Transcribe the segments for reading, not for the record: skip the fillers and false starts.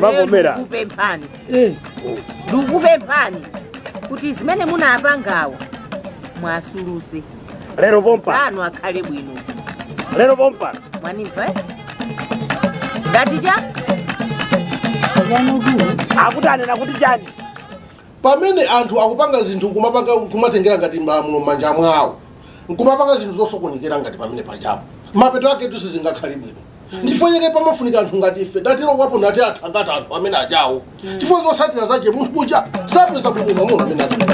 Mavomera. Kupempani. Ndikupempani kuti zimene munapangawo mwasuluse. Lero pompa. Sanu akhale bwino. Lero pompa. Mwanimva? Ngatija? Akutane nakuti chani. Pamene anthu akupanga zinthu kumatengera ngati manja mwawo. Nkumapanga zinthu zosokonekera ngati pamene pajapo. Mapeto ake tu sizingakhale bwino. Ndifonyeke pamafunika anthu ngati ife datiro wapo nati athangata anthu amene ajawo. Chifukwa zosatira zaje munthu kuja sapeza bwino munthu amene ajawo.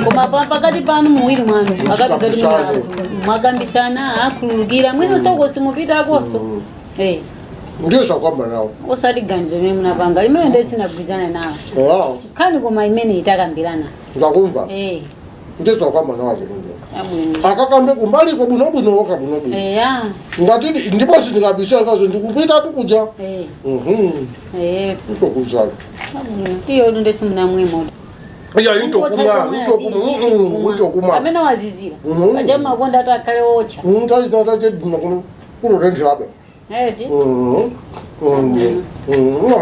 Koma pakati panu muwiri mwanu akati mwagambisana akhululukira mwino soko simupita akoso. Ndiyo chakwamba nawo. Osati ganizo mwe munapanga imene ndesina kugwizana nawo. Wow. Kani koma imene itakambirana. Ngakumva. Ndiyo chakwamba nawo zimwe. Akakambe kumbali ko buno okabuno. Ngati ndipo sindikabisa kazo ndikupita tukuja. Tukuzala. Ndiyo ndesimuna mwemo. Ya into kuma. Amena wazizira. Ajama konda atakale ocha. Taje kuno rendirabe.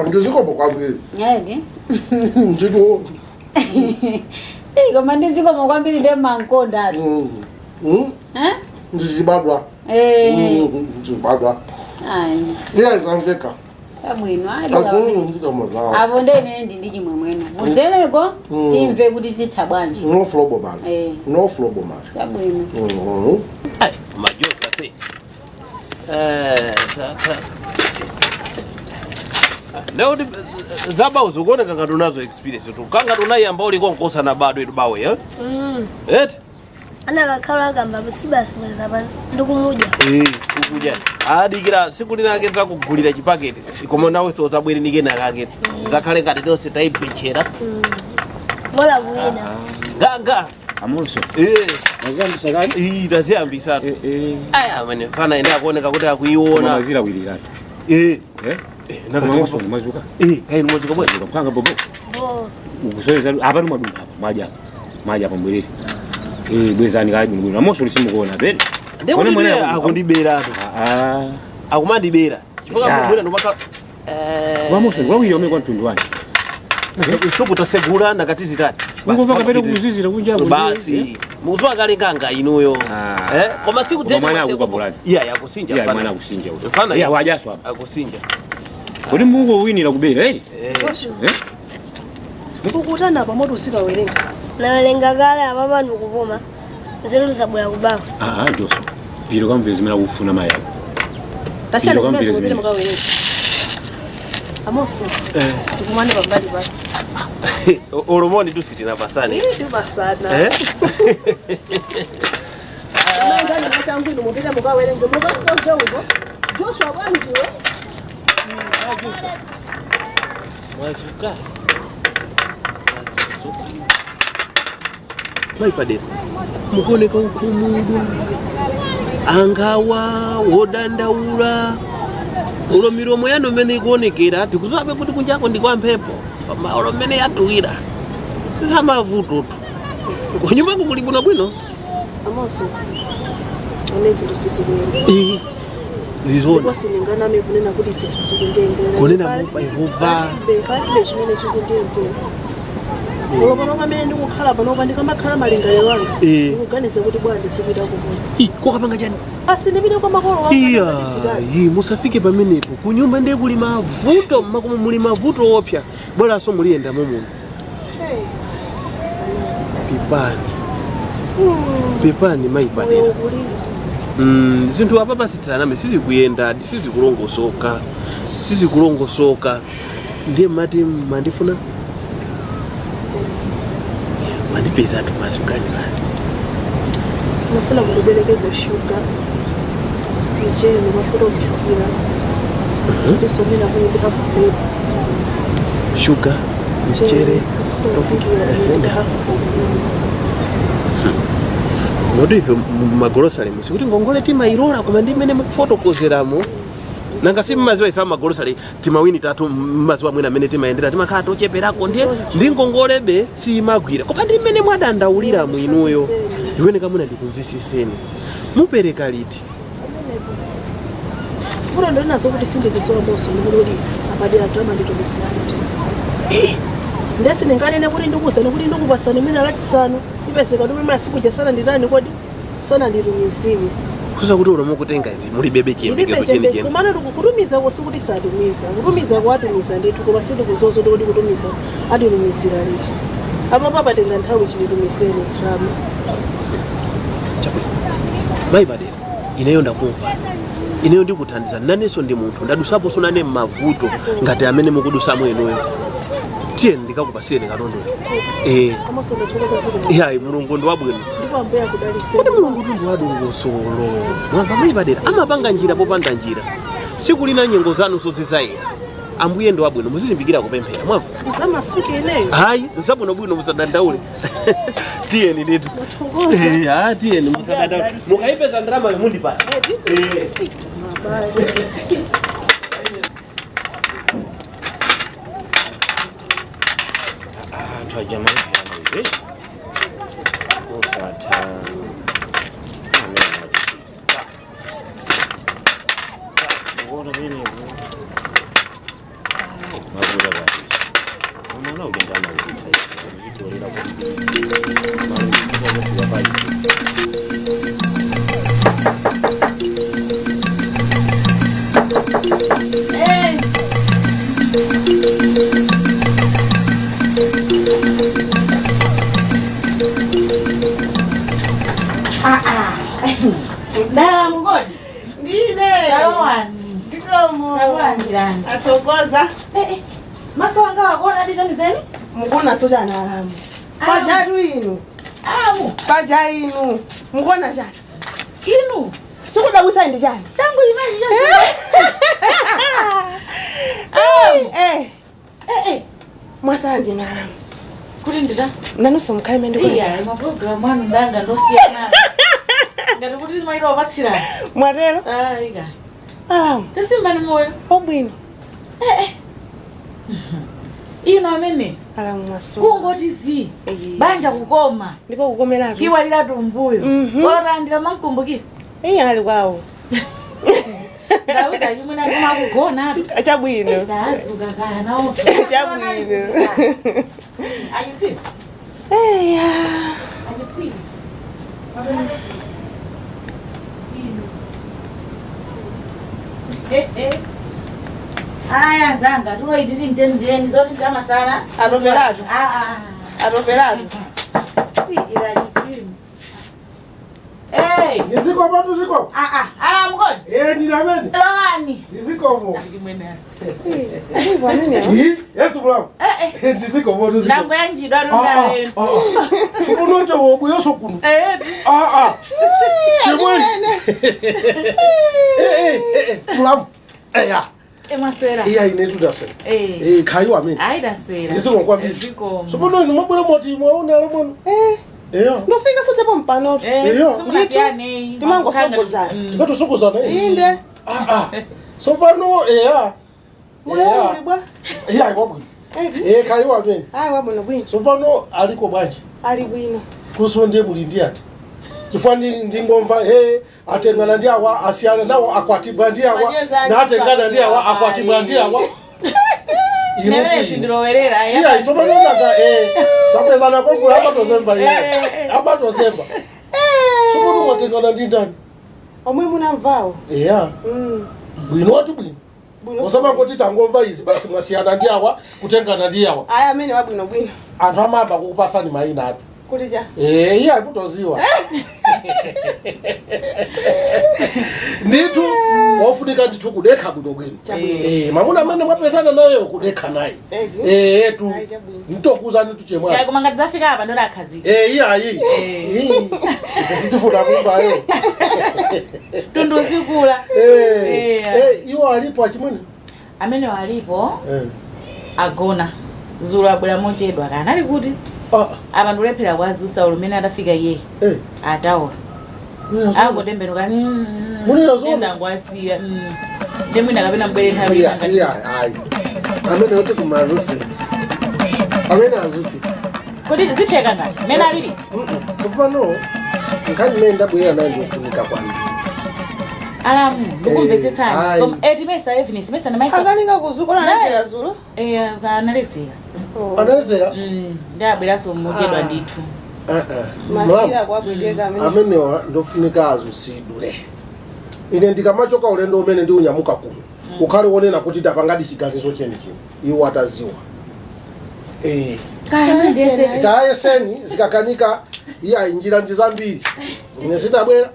Ndiziko bokwambiri. Ndiko. Koma ndiziko bokwambiri ndemankonda. Ndizibadwa. Ndizibadwa. Ikangeka. Sabwino abo ndene ndiji mwemweno muzeleko timve kuti sithabwanji no flobo mali sabwino Majoka se leo zaba uzogoneka ngati unazo experience tu kanga tunayamba uliko nkosa na bado bawe ana kakhala kamba basi mweza bana ndikumuja ukuja adikira siku linaketa kugulira chipaketi ikomo nawe soza bwere nigena kaketi zakhale ngati tonse taibechera mola kuina ganga amuso ngambisa kani taziyambisa aya mane fana enda kuoneka kuti akuiona mazira wiliratu nakamoso mazuka kaini mozuka bwe mpanga bobo ukusoyeza abantu madumba maja pambwere bwezani kaji ngulu namoso lisimukuona bene ndekone mwene akundibera akumandibera chifukwa mbwera ndopaka wamoso ngwawira omwe kwa mtundu wani ishopu tasegula nakati zitatu ngomva kapete kuzizira kunjabo basi muzwa kale kanga inuyo koma siku tena mwana akupapulani yakusinja fana mwana akusinja fana wajaswa akusinja kodi mungu winira kubera Nikukutana pamoja usikawerenga. Nawelenga kale ababa ndikuvuma. Nzeru zabula kubawa. Joso. Ilo kamvile zimela kufuna maya. Tashana zimela kubira mukawerenga. Amoso. Tukumane babali basi. Oromoni tu sitina basani. Tu basana. Nanga nikatangu ndo mupita mukawerenga. Mukasauza uzo. Joshua banjiwe. Mwazuka. Maipadeni mukoneka ukumudu angawa wodandaula ulo miromo yano mene ikuonekera ati kuzabe kuti kunjako ndikwa mphepo ulo mene yatuwira zamavuto tu kunyumba kuli bwino bwino Amoso onezi ndo sisi kuyenda nizona kwa siningana mekunena kuti situ sikundendera kunena mupa Yehova palibe chimene chikundendera Olopano kamene ndikukhala pano pandika makhala malingaliro wanga. Ukuganize kuti bwana ndisipita kumudzi. Kokapanga chani? Ndipita kwa makolo wanga. Musafike pamenepo. Kunyumba ndiye kuli mavuto, makomo muli mavuto opya. Bora so muliyenda momo. Pepani maipadera. Zinthu apa pasitana sisi kuyenda, sisi kulongosoka. Ndiye mati mandifuna mandipeza tu masukani basi. Nafuna kukubelekeza shuga. Nje ni mafuta kushukira. Ndiso mina kwenye hafu. Shuga, mchere, Nodo hivyo magorosale musikuti ngongole tima irola koma ndimene mukufotokozeramo. Nanga si maziwa ifa magorosale timawini tatu maziwa mwina mene timaendera timakhala tocheperako ndi ngongolebe si magwira. Koma ndimene mwadandaulira mwinuyo. Iwene kamuna ndikumvisiseni. Mupereka liti. Vuto ndinazo kuti sindikusowa boso ndikuti apadera drama nditobesera kuti. Ndesi ndinganene kuti ndikusana kuti ndikupasana mina latisano ipezeka kuti mimi asikuja sana nditani kodi sana ndilumizini. Kuza kuti ulomo kutenga izi muri bebe chiyembekezo cheni. Kumana kutumiza kosi kuti sadumiza. Kutumiza kwatumiza nditu kuba sindi kuzozo kuti kutumiza adilumizira liti. Apa papa tenga nthawi chililumiseni drama. Chapo. Maibadera ineyo ndakumva. Ineyo ndikuthandiza naneso ndi munthu ndadusapo sonane mavuto ngati amene mukudusa mwenoyo. Tiye ndikakupasiyeni kanondo. Amasondo chokoza siku. Yayi mulungu ndi wabwino. Ndipo ambeya kudalise. Kuti mulungu ndi wadungo solo. Mwamba maibadera amapanga njira popanda njira. Siku lina nyengo zanu zozizayira. Ambuye ndi wabwino muzilimbikira kupemphera mwamva. Isamasuke ineyo. Hayi nsabwino bwino musadandaule. Tiyeni litu. Tiyeni musadandaule. Mukaipeza ndrama yomundipata. Jamani hivi kufuata mbona mimi magura basi mbona ugenda na vitu wala Dala mgodi. Ndine. Tawani. Ndikomo. Tawani jirani. Atokoza. Maso wanga wakona dizani zeni? Mukona soja na alamu. Pajaru inu. Alamu. Paja inu. Mukona jani. Inu. Sikuda busa ndi jani. Tangu imani jani. Mwasanje na alamu. Kuli ndida. Nanuso mkaime ndiko. Iya, maprogram anu ndanga ndosiyana. Ngati kuti zimairo wapatsira. Mwatelo? Iga. Alamu. Tesimba ni moyo. Obwino. Ino amene. Alamu maso. Kungoti zi. Banja kukoma. Ndipo kukomeratu. Kiwa lila tumbuyo. Ora ndira mankumbukira. Ali kwawo. Ndauza yimwe na kugona api. Achabwino. Ndazuka kana naoso. Achabwino. Ayitsi. Ayitsi. Aya zanga tuloititi ntenjeni zoti kama sana. Atoperato. Atoperato. Ilalizini. Niziko bado ziko? Ala mgodi. Ndinameni. Lawani. Niziko mo. Achimwene. Yesu blanco. Niziko bado ziko. Nango yanjidwa rundale. Sukunonje wobuyo sokunu. Chimwene. Blanco. Emaswera. Iya inetu daswera. Khayo ameni. Ayi daswera. Niziko kwambiri. Niziko. Sukunoni mabwera moti mwaona alomono. Nofika sote pa mpano. Sumulasiane. Timango sokozana. Ngato sokozana. Inde. Sopano Mwana uli bwa. Wabwino. Khayo ameni. Wabwino bwino. Sopano aliko bwanji. Ali bwino. Kusonde mulindi ati. Chifani ndingomva atengana ndi awa asiyana nawo akwatibwa ndi awa na atengana ndi awa akwatibwa ndi awa. Nebe sindirowerera iya isomo nonaka zapezana kongo abatozemba abatozemba somo notengana ndi ndani omwe munamvawo bwino watu bwino osama kuti tangomva izi basi mwasiyana ndi awa kutengana ndi awa aya amene wabwino bwino anthu amaba kukupasani mayina atu kulija iya kutoziwa nditu wafunika nditu kudekha bwino bwino mamuna amene mwapezana nayo kudekha naye tu ntokuza nditu chemwa ya kumanga tizafika apa ndola akazi iyayi sitifuna kumbayo tunduzikula iwo alipo achimwene amene walipo agona zulu abwera mochedwa kana ali kuti apa ndulephera kwazusa ulumene atafika iye ataola angotembenuka nenda ngwasiya ndemwina kapena mbwere nthawi iya amene oti kumazusi amene azuki kodi zitheka ngati mene alili kupano nkhani mene ndabwera nayo ndiofunika kwambiri alamu ndikumvetsetsani koma eti mesa evidence mesa na mesa akalinga kuzukola anachera zulo analedzera Anazera? ndabweraso muchedwa ndithu masira kwabweteka amenewa ndofunika azusidwe. Ine ndikamachoka ulendo umene ndi unyamuka kuno ukhale wonena kuti tapangadi chiganizo chenicheni iwo ataziwa. Taeseni zikakanika iya injira ndizambiri ine zitabwera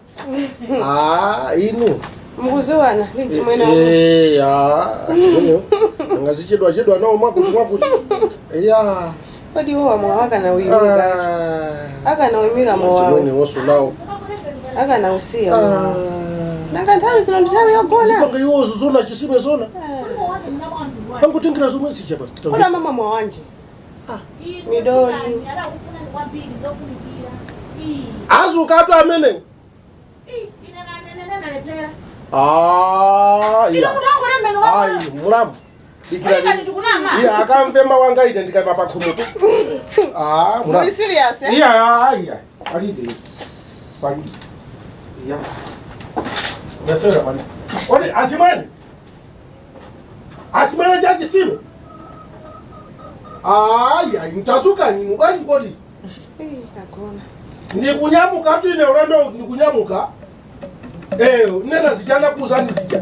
inu mukuziwana ndi chimwena ngazichedwa nawo mwakuti kodi wowa mwa akana uimika mwawo chimwene wosulawo akana usiya nanga nthawi zino nthawi yogona zipange iwo zona chisime zona pangutingira zomwe zichapa kola mama mwawanje midoli azukatu amene mulamu iya akamvema wangaita ndikaima pakhumutu muli serious iya alide pani iya nasera pani ode achimene chachisime mtazuka ni mukanji kodi agona ndikunyamuka tu ine ulendo ndikunyamuka nena zijana kuzani zija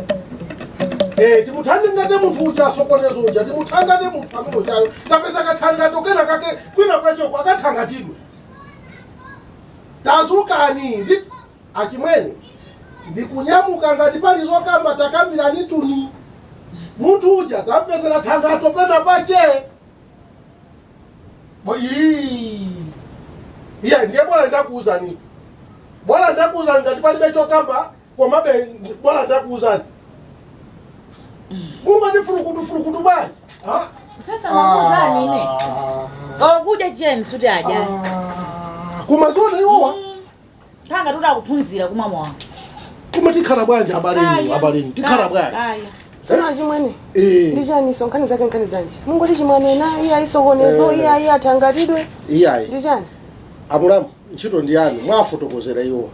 timuthandi ngate munthu uja sokonezo uja timuthangate munthu amene ujayo kapeza kathangato kena kake kwina kwachoko akathangatidwe tazukani ndi achimwene ndikunyamuka ngati pali zokamba takambirani tuni munthu uja tapezera thangato pena pache iya ndiye bora ndakuuzani ngati palibe chokamba komabe bora ndakuuzani mungati furukutu baji sasa mwauzani ine kuja cheni suti aja kumazona iwowa kanga tuda kuphunzira kumama wangu kumatikhala bwanja abaleni tikhala bwanja sona chimwene ndichani sonkhani zake nkhani zanje mungoti chimwene na iya isokonezo iya athangatidwe iyayi ndichani amulamu ntchito ndiyani mwafotokozera iwo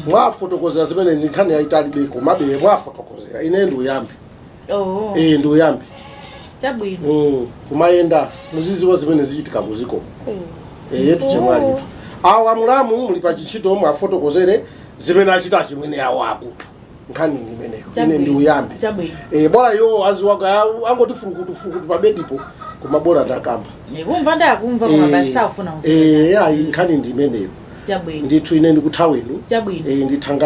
mwafotokozera zimene nkhani yaitali komabe mwafotokozera ine ndi uyambi ndi uyambi chabwino kumayenda muziziwa zimene zichitika kuziko yetu chemwalipo awo amulamu muli pa ntchito mwafotokozere zimene achita chimwene yawo akutu nkhani imeneyo ine ndi uyambi bora iwo aziwaka angoti furukutu pa bedipo koma bora ndakamba nikumva ndakumva koma basi tafuna ayi nkhani ndi imeneyo ndithu ine ndikuthaweni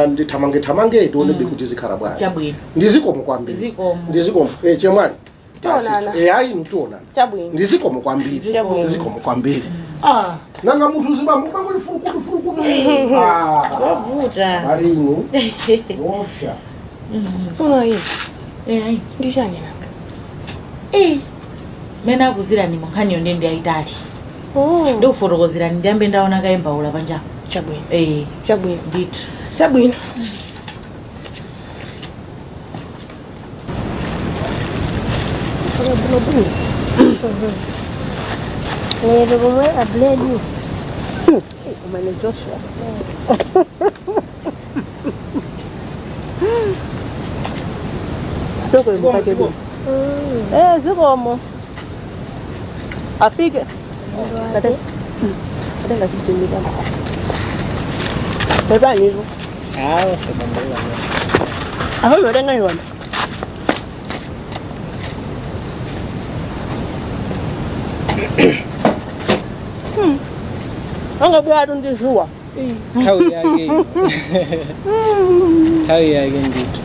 ndithamange tione kuti zikhala bwanji ndizikomo kwambiri ndizikomo chemwali ayi ntionana ndizikomo kwambiri nanga munthu uzimba mubangoli furukutu zovuta alinu opsha sona ye ndichani nanga mena akuzirani munkhaniyo ndi ayitali ndikufotokozerani ndiyambe ndaona kayimbaula panjapo chabwino ndithu chabwino lero kumwe abledi umane Joshua stoko mpake zikomo afike Tenga kitumika. Beba hizo. Sebambela. Aho lorenga yona. Anga bya ndizwa. Hawi yake. Hawi yake ndito.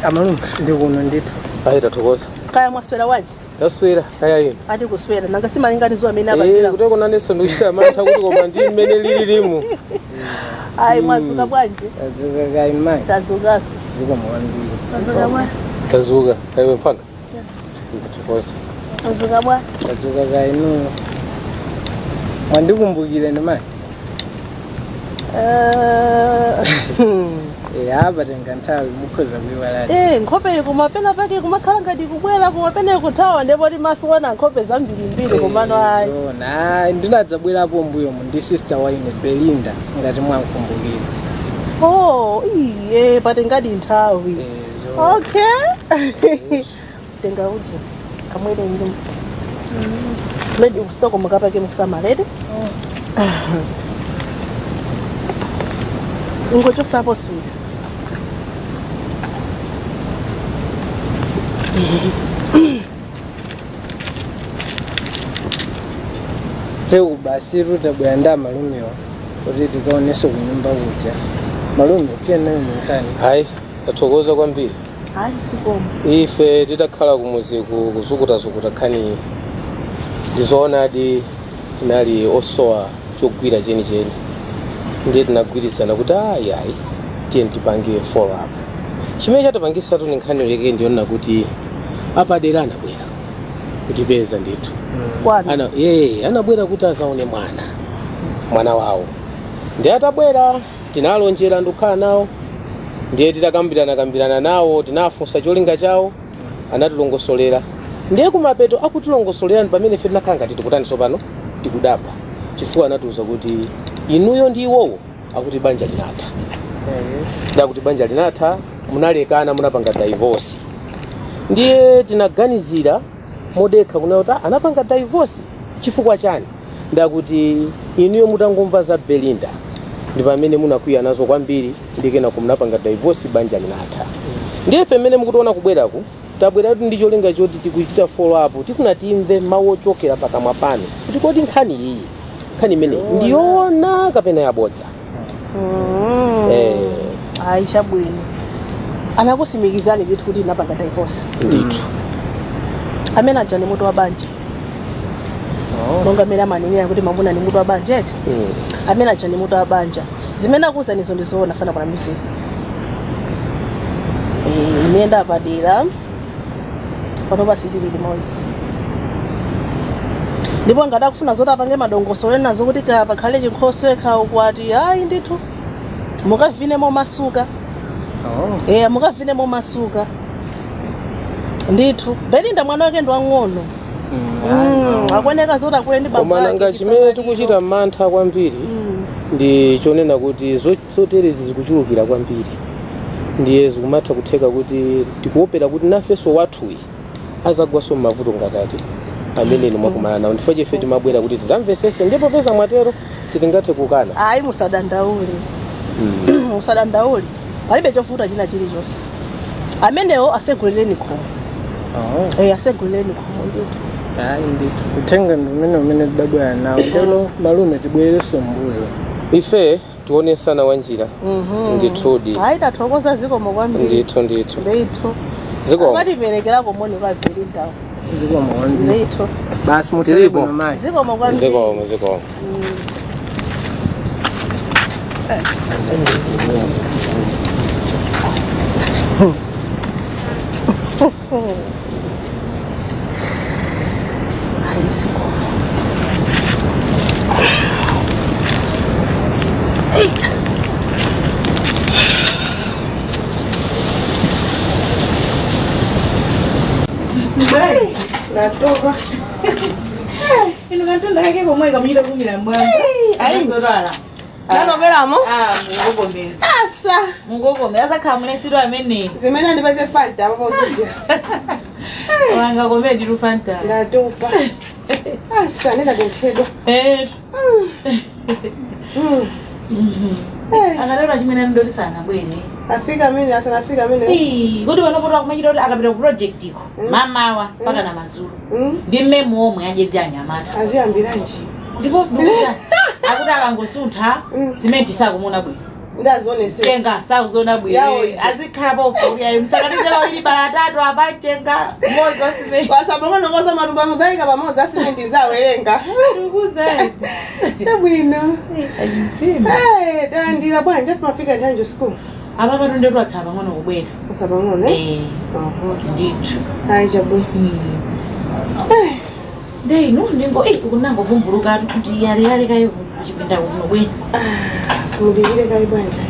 Amalu ndikuno ndito. Aita thokoza. Kaya mwaswera waje? Taswera kaya yini? Ati kuswera nanga simalinganizo amene abadira. Kuteko naneso ndikuita mantha kuti koma ndi mmene lilimo. Ai mwazuka bwanje? Tazuka kai mai. Tazukaso. Zuka mwambiri. Tazuka bwa. Tazuka kaiwe mpaka. Ndithokoza. Tazuka bwa. Tazuka kai no. Mwandikumbukire ne mai. apa tenga nthawi mukhoza kuiwaladi nkhope kumapena pake kumakhala ngati kubwera kumapena kuthawa ndipo timasiwana nkhope zambirimbiri komano ayi zona ndinadzabwerapo mbuyomu ndi sister waine Belinda ngati mwankumbukira iye patengadi nthawi okay tenga uje kamwere ndi ledi kusitoko mukapake mukusamalete ngochosapo Swiss leo basi rutabwera nda malumewa kuti tikaonenso kunyumba kuja malume pia nayo munkani hayi tathokoza kwambiri hayi sikomo ife titakhala kumuziku kuzukuta khani ndizoonadi tinali osowa chogwira chenicheni ndiye tinagwirizana kuti ayi tiye tipange follow up chimene chatapangisatu ni nkhani leke ndiona kuti apadera anabwera kutipeza ndithu anabwera kuti azaone mwana wawo ndi atabwera tinalonjera ndikukhala nawo ndiye titakambirana nawo tinafunsa cholinga chawo anatilongosolera ndiye kumapeto akutilongosolera pamene ife tinakhala ngati tikutaniso pano tikudabwa chifukwa anatiuza kuti inuyo ndi iwowo akuti banja linatha ndakuti banja linatha munalekana munapanga divorce ndiye tinaganizira modekha kuna kuti anapanga divorce chifukwa chani ndakuti inuyo mutangomva za Belinda ndi pamene munakwiya nazo kwambiri ndikena kumunapanga divorce banja linatha ndiye pamene mukutoona kubweraku tabwera kuti ndi cholinga choti tikuchita follow up tifuna timve mawu ochokera pakamwa pano kuti kodi nkhani imene ndiyoona kapena yabodza ayi chabwino anakusimikizani kuti inapanga divorce ndithu amene aja ni mutu wa banja monga mera manenera kuti mamuna ni mutu wa banja eti amene aja ni mutu wa banja zimene akuwuzanizo ndizoona sana kuna miziki inenda padera panopa sidili limodzi ndipo ngati akufuna zoti apange madongosolo nazo kuti pakhale chinkhoso ukwati ayi ndithu mukavine momasuka mukavine momasuka ndithu Belinda mwana wake ndi wang'ono akweneka zoti akule ndi baba nanga chimene tikuchita mantha kwambiri ndi chonena kuti zoterezi zikuchulukira kwambiri ndiye zikumatha kutheka kuti tikuopera kuti nafeso wathuyi azagwaso m'mavuto ngatati amene inu mwakumana nawo ndifo chefe timabwera kuti tizamvesese ndipo peza mwatero sitingathe kukana ayi musadandaule musadandaule palibe chofuta china chilichonse amenewo asegulireni khomo asegulireni khomo ndithu ayi ndithu kutenga umene tidabwera nawo ndeno malume tibwereso mbuyo ife tionesana wanjira ndithudi ayi tathokoza zikomo kwambiri ndithu zikomo matiperekerako moni kwa Belinda zikomo kwambiri ndithu basi mutilipo mai zikomo kwambiri zikomo natoka ino katunda yake komwe kamira kumira mbwanga ayizorala nanoberamo mungogomeza asa mungogomeza kamulesiro amene zimene ndipeze fanta papa uzizira wanga komedi lu fanta ndatopa asa nenda kenthedwa akalera chimene ndoti sana bwene afika mimi asanafika mimi kuti wanopota kumachita kuti akapita ku project iko mamawa paka na mazulu ndi mmene omwe ajedya anyamata aziyambiranji ndipo ndikuti akuti akangosutha simenti sakumona bwino ndazonese tenga sakuzona bwino azikhala pofuya msakatize bawili balatatu abatenga mozo simenti wasabonga nokosa matumba muzaika pamoza asimenti zawerenga ukuzaidi bwino ayitsima dandira bwanje mafika njanjo school apa patonde twatsaba ngono kubwera usaba ngono ndithu hayi jabwe ndei no ndingo kunango vumbuluka kuti yale kayo kuchipinda kuno kwenu mudikire kayi bwanje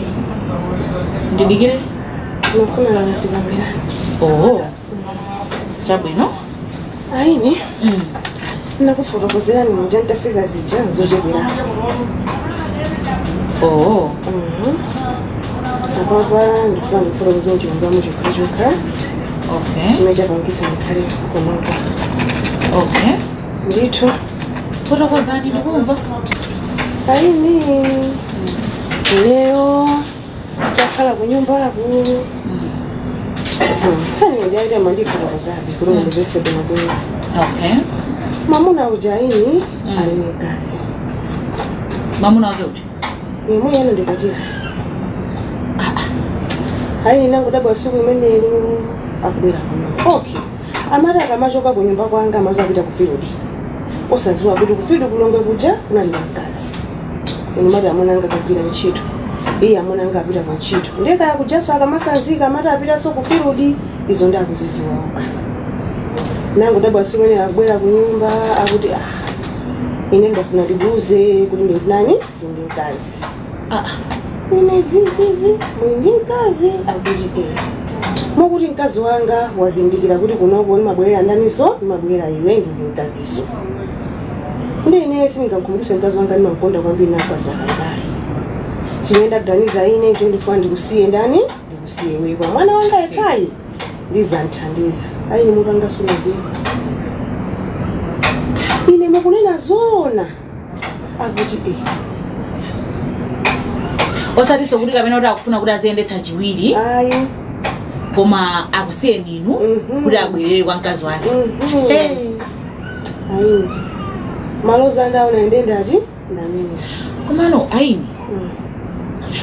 Ndidikire? Nokuna tikambira. Oh. Chabwino? Aini. Nakufotokozera ni mujja ntafika zija nzojebera. Oh. Apapa ndikuwa nifotokoza kuti mbamu chikuchuka. Okay. Chimeja pangisa nikale kumonga. Okay. Ndithu. Fotokozani ndikumva. Aini. Leo takhala kunyumbako. Kani ujaida mandifotokozabe kuri ndivese bwino. Okay. Mamuna ujaini ali mkazi. Mamuna wake uti? Yemwe yana ndikatira. Aini nangu dabwa siku imenelo akubira kuno. Okay. Amara kamachoka kunyumba kwanga amaza kupita kufirudi. Osaziwa kuti kufirudi kulongwe kuja kunali mkazi. Mara amunanga kapira ntchito. Iye amunanga apita ku ntchito. Ndeka kujaswa akamasanzika amati apita so kufirudi izo ndakuziziwauka. Nangu dabwa siku imenelo akubwera kunyumba akuti ine ndafuna ndibuze kuti ndinani ndi mkazi. Ine zizizi mwingi mkazi akuti mokuti mkazi wanga wazindikira kuti kunoko nimabwerera ndaniso nimabwerera iwe ndi mkaziso. Ndine singakumbusa mkazi wanga nimamkonda kwambiri nakwatakangale. Chimenda ganiza ine njo ndifuna ndikusiye ndani ndikusiye wewe kwa mwana wanga ekai ndizanthandiza. Ayi muntu wanga suna kuiva. Ine mukunena zona akuti Osati sokuti kapena kuti akufuna kuti aziyendetsa chiwiri. Ayi. Koma akusiye ninu kuti abwerere kwa mkazi wake. Ayi. Maloza ndaona endendaji ndamene. Komano aini.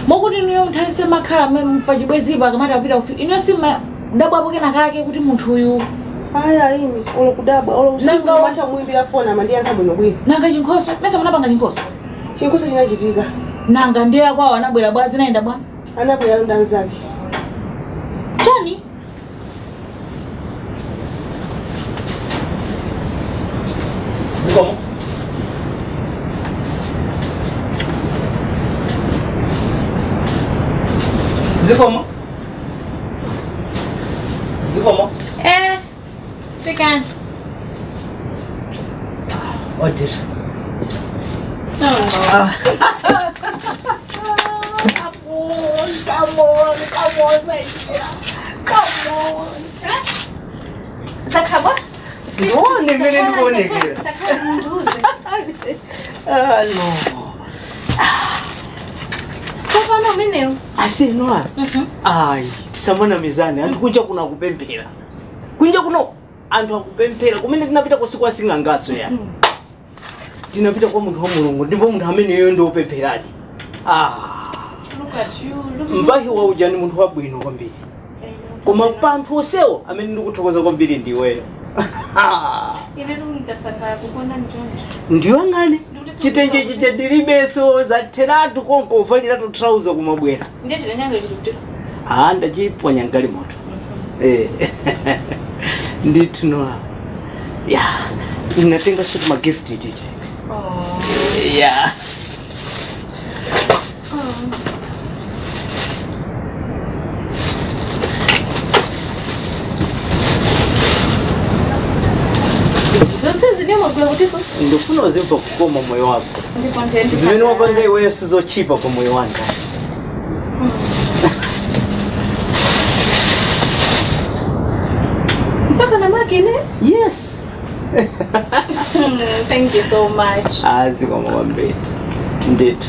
Mokuti niyo mthanse makhala pachibwezipa akamati apita kufi. Ino sima dabwa apo kena kake kuti munthu uyu. Aya ini olokudabwa usiku mata muimbira fona amandiyankha bwino bwino. Nanga chinkhoso mesa munapanga chinkhoso. Chinkhoso chinachitika. Nanga ndiye akwawo anabwera bwazi naenda bwana. Anabwera ndanzake. Chani? Zikomo. Zikomo. Zikomo. Fican. What is? Come on, my dear. Come on. Zakaba? Sione mimi nikuone. No. Sasa no meneo. Asinwa. Ai, tisamana mizani. Antukunja kuna kupempera. Kunja kuno antu akupempera. Kumene tinapita kwa siku asingangaso ya. Tinapita kwa muntu wa Mulungu ndipo muntu amene yeye ndo upemperadi. Look at you. Mbahi wa ujani muntu wa bwino kwambiri. Koma panthu osewo amene ndikuthokoza kwambiri ndiweyo. Ine ndikasaka kukonda njoni. Ndiyo ngani? Chitenje chichadiribeso za teratu konko uvalira to trouser kumabwera. Ndiye chitanyanga chituti. Ndachiponya ngali moto. Ndithu no. Yeah. Inatenga suti ma gift titi. Yeah. Ndifuna uzimva kukoma moyo wako. Zimene wapanga iweyo sizochipa kwa moyo wanga. Mpaka na makine? Yes. Thank you so much. Zikomo kwambiri. Ndithu.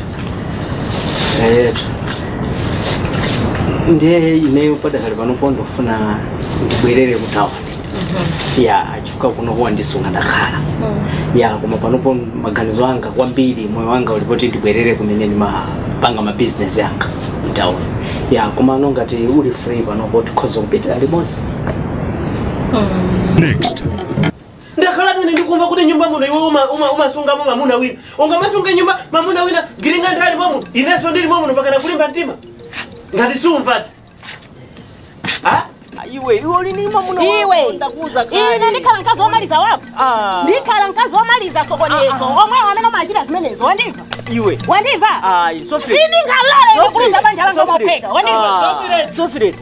Ndiye ineyo padakali panopondo kufuna ndibwerere kutawa. Ya chuka kuno kwa ndisunga ndakhala. Ya koma panopo maganizo anga kwambiri moyo wanga ulipoti ndibwerere kumene mapanga ma business yanga mtawa. Ya koma ngati uli free panopo tikhoza kupita limodzi. Next. Ndakhala nini ndikumva kuti nyumba muno iwe umasunga mamuna wina. Ungamasunga nyumba mamuna wina giringa ndali mamuno. Ineso ndili mamuno mpaka nakulimba mtima. Ngati sumva. Iwe ulini mamuna iwe ndakuza kale. Ine ndikhala nkazi wamaliza wapo. Ndikhala nkazi wamaliza sokonezo. Omwe amene machira zimenezo ndiva. iwe. Waniva? Ai, Sofret. Sini ngalale ngokuluza banja langa mopeka. Waniva? Sofret.